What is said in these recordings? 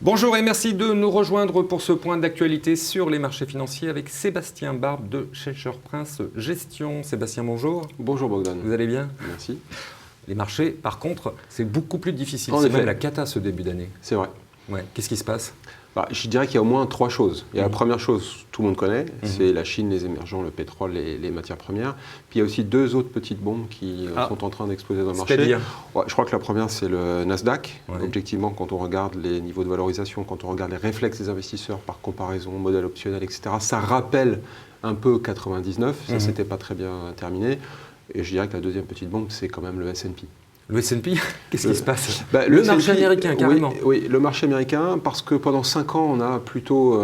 Bonjour et merci de nous rejoindre pour ce point d'actualité sur les marchés financiers avec Sébastien Barbe de Schächer-Prince Gestion. Sébastien, bonjour. Bonjour Bogdan. Vous allez bien? Merci. Les marchés, par contre, c'est beaucoup plus difficile. En C'est effet. même la cata ce début d'année. C'est vrai. Ouais. Qu'est-ce qui se passe? Je dirais qu'il y a au moins trois choses. Il y a la première chose, tout le monde connaît, c'est la Chine, les émergents, le pétrole et les matières premières. Puis il y a aussi deux autres petites bombes qui sont en train d'exploser dans le marché. C'est-à-dire? Ouais, je crois que la première, c'est le Nasdaq. Ouais. Objectivement, quand on regarde les niveaux de valorisation, quand on regarde les réflexes des investisseurs par comparaison, modèle optionnel, etc., ça rappelle un peu 99. Ça, c'était pas très bien terminé. Et je dirais que la deuxième petite bombe, c'est quand même le S&P. Le S&P, qu'est-ce qui se passe? Le marché américain, carrément. Oui, le marché américain, parce que pendant 5 ans, on a plutôt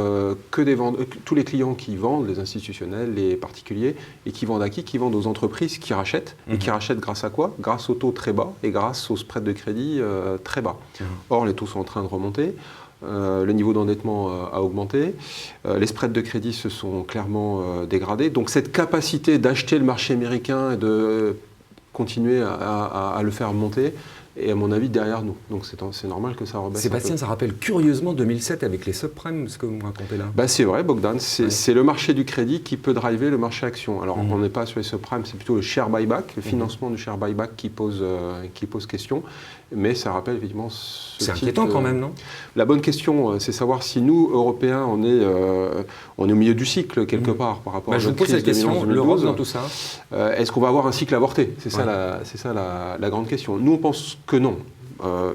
que des vendeurs, tous les clients qui vendent, les institutionnels, les particuliers, et qui vendent à qui? Qui vendent aux entreprises qui rachètent. Et qui rachètent grâce à quoi? Grâce aux taux très bas et grâce aux spreads de crédit très bas. Or, les taux sont en train de remonter. Le niveau d'endettement a augmenté, les spreads de crédit se sont clairement dégradés. Donc cette capacité d'acheter le marché américain et de continuer à le faire monter et à mon avis derrière nous. Donc c'est normal que ça rebaisse. Sébastien, ça rappelle curieusement 2007 avec les subprimes, ce que vous me racontez là. C'est vrai, Bogdan, c'est le marché du crédit qui peut driver le marché action. Alors on n'est pas sur les subprimes, c'est plutôt le share buyback, le financement du share buyback qui pose question, mais ça rappelle évidemment ce C'est type inquiétant quand même, non? La bonne question, c'est savoir si nous, Européens, on est au milieu du cycle quelque part par rapport à je vous notre pose crise cette question, 2011-2012. l'Europe dans tout ça? Est-ce qu'on va avoir un cycle avorté? C'est ça, la grande question. Nous, on pense que non.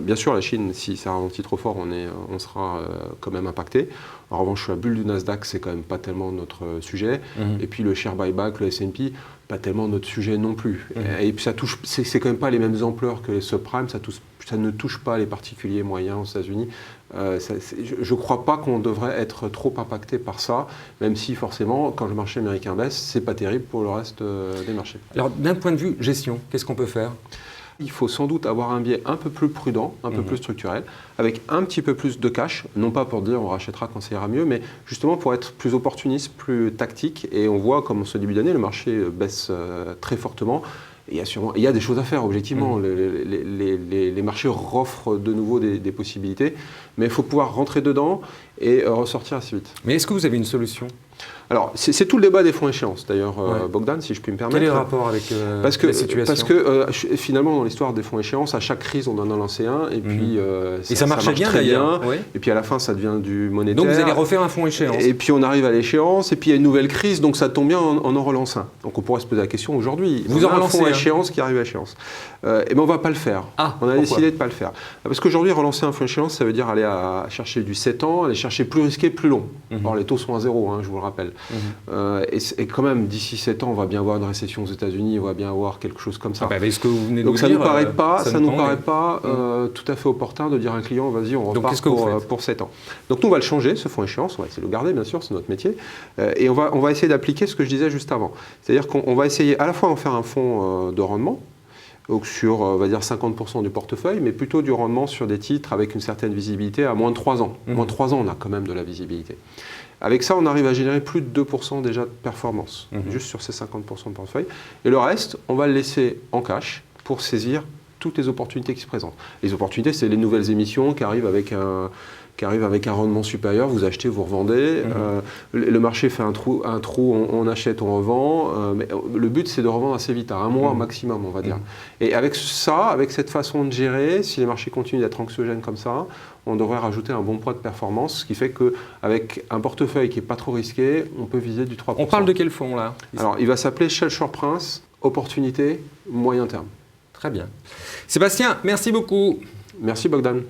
Bien sûr, la Chine, si ça ralentit trop fort, on sera quand même impacté. En revanche, la bulle du Nasdaq, c'est quand même pas tellement notre sujet. Et puis le share buyback, le S&P, pas tellement notre sujet non plus. Et puis ça touche, c'est quand même pas les mêmes ampleurs que les subprimes. Ça ne touche pas les particuliers moyens aux États-Unis. Je ne crois pas qu'on devrait être trop impacté par ça, même si forcément, quand le marché américain baisse, c'est pas terrible pour le reste des marchés. Alors, d'un point de vue gestion, qu'est-ce qu'on peut faire? Il faut sans doute avoir un biais un peu plus prudent, un peu plus structurel, avec un petit peu plus de cash, non pas pour dire on rachètera quand ça ira mieux, mais justement pour être plus opportuniste, plus tactique. Et on voit comme en ce début d'année, le marché baisse très fortement. Il y a des choses à faire, objectivement. Les marchés offrent de nouveau des possibilités, mais il faut pouvoir rentrer dedans et ressortir assez vite. Mais est-ce que vous avez une solution? Alors, c'est tout le débat des fonds échéances, d'ailleurs, Bogdan, si je puis me permettre. Quel est le rapport avec la situation? Parce que finalement, dans l'histoire des fonds échéances, à chaque crise, on en a lancé un, et puis ça marche bien très d'ailleurs. bien, et puis à la fin, ça devient du monétaire. Donc vous allez refaire un fonds échéance. Et puis on arrive à l'échéance, et puis il y a une nouvelle crise, donc ça tombe bien, on en relance un. Donc on pourrait se poser la question aujourd'hui. Vous en relancez un fonds échéance qui arrive à échéance. Et bien on ne va pas le faire. On a décidé de ne pas le faire. Parce qu'aujourd'hui, relancer un fonds échéance, ça veut dire aller à chercher du 7 ans, aller chercher plus risqué, plus long. Alors les taux sont à 0, je vous le rappelle. Et quand même, d'ici 7 ans, on va bien avoir une récession aux États-Unis, on va bien avoir quelque chose comme ça. Avec ce que vous venez de Donc nous ça dire, ne nous paraît pas tout à fait opportun de dire à un client, vas-y, on repart pour 7 ans. Donc nous, on va le changer, ce fonds échéance, on va essayer de le garder, bien sûr, c'est notre métier. Et on va essayer d'appliquer ce que je disais juste avant. C'est-à-dire qu'on va essayer à la fois d'en faire un fonds de rendement, donc sur, on va dire, 50% du portefeuille, mais plutôt du rendement sur des titres avec une certaine visibilité à moins de 3 ans. Moins de 3 ans, on a quand même de la visibilité. Avec ça, on arrive à générer plus de 2% déjà de performance, juste sur ces 50% de portefeuille. Et le reste, on va le laisser en cash pour saisir toutes les opportunités qui se présentent. Les opportunités, c'est les nouvelles émissions qui arrivent avec un rendement supérieur, vous achetez, vous revendez. Le marché fait un trou, on achète, on revend. Mais le but, c'est de revendre assez vite, à 1 mois maximum, on va dire. Et avec ça, avec cette façon de gérer, si les marchés continuent d'être anxiogènes comme ça, on devrait rajouter un bon poids de performance, ce qui fait qu'avec un portefeuille qui n'est pas trop risqué, on peut viser du 3%. On parle de quel fonds là? Alors, il va s'appeler Schächer-Prince, opportunité, moyen terme. Très bien. Sébastien, merci beaucoup. Merci Bogdan.